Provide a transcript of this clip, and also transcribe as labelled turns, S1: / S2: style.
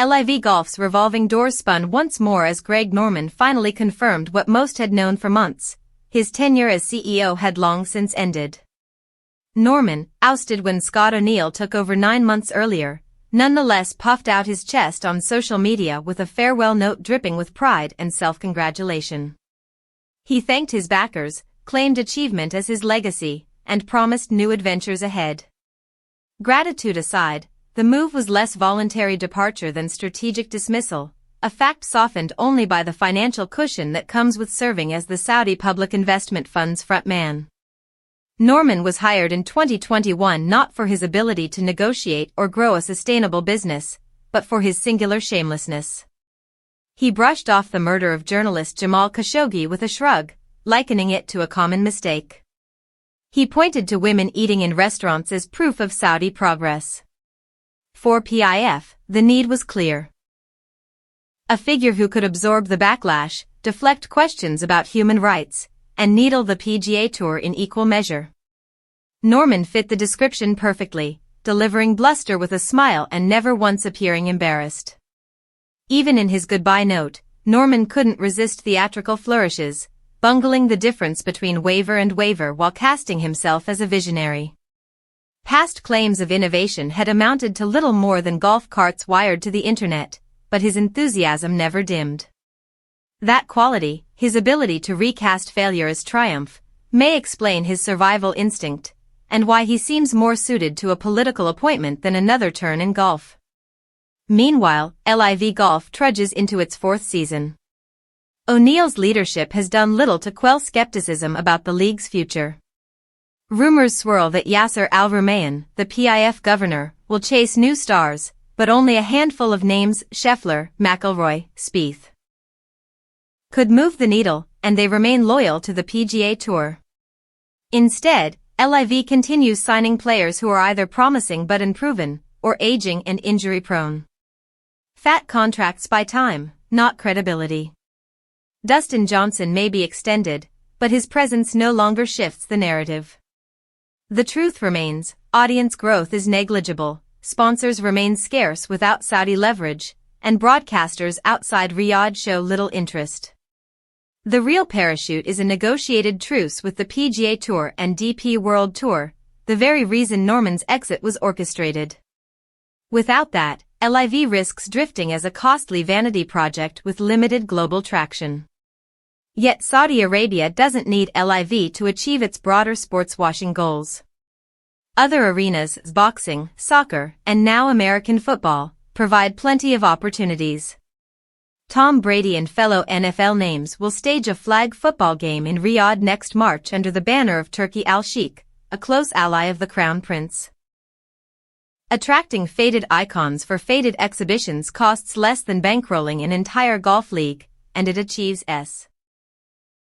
S1: LIV Golf's revolving doors spun once more as Greg Norman finally confirmed what most had known for months. His tenure as CEO had long since ended. Norman, ousted when Scott O'Neill took over 9 months earlier, nonetheless puffed out his chest on social media with a farewell note dripping with pride and self-congratulation. He thanked his backers, claimed achievement as his legacy, and promised new adventures ahead. Gratitude aside, the move was less voluntary departure than strategic dismissal, a fact softened only by the financial cushion that comes with serving as the Saudi Public Investment Fund's front man. Norman was hired in 2021 not for his ability to negotiate or grow a sustainable business, but for his singular shamelessness. He brushed off the murder of journalist Jamal Khashoggi with a shrug, likening it to a common mistake. He pointed to women eating in restaurants as proof of Saudi progress. For PIF, the need was clear. A figure who could absorb the backlash, deflect questions about human rights, and needle the PGA Tour in equal measure. Norman fit the description perfectly, delivering bluster with a smile and never once appearing embarrassed. Even in his goodbye note, Norman couldn't resist theatrical flourishes, bungling the difference between waiver and waiver while casting himself as a visionary. Past claims of innovation had amounted to little more than golf carts wired to the internet, but his enthusiasm never dimmed. That quality, his ability to recast failure as triumph, may explain his survival instinct, and why he seems more suited to a political appointment than another turn in golf. Meanwhile, LIV Golf trudges into its 4th season. O'Neill's leadership has done little to quell skepticism about the league's future. Rumors swirl that Yasser Al-Rumayyan, the PIF governor, will chase new stars, but only a handful of names, Scheffler, McIlroy, Spieth, could move the needle, and they remain loyal to the PGA Tour. Instead, LIV continues signing players who are either promising but unproven, or aging and injury-prone. Fat contracts buy time, not credibility. Dustin Johnson may be extended, but his presence no longer shifts the narrative. The truth remains, audience growth is negligible, sponsors remain scarce without Saudi leverage, and broadcasters outside Riyadh show little interest. The real parachute is a negotiated truce with the PGA Tour and DP World Tour, the very reason Norman's exit was orchestrated. Without that, LIV risks drifting as a costly vanity project with limited global traction. Yet Saudi Arabia doesn't need LIV to achieve its broader sportswashing goals. Other arenas, boxing, soccer, and now American football, provide plenty of opportunities. Tom Brady and fellow NFL names will stage a flag football game in Riyadh next March under the banner of Turkey Al-Sheikh, a close ally of the Crown Prince. Attracting faded icons for faded exhibitions costs less than bankrolling an entire golf league, and it achieves S.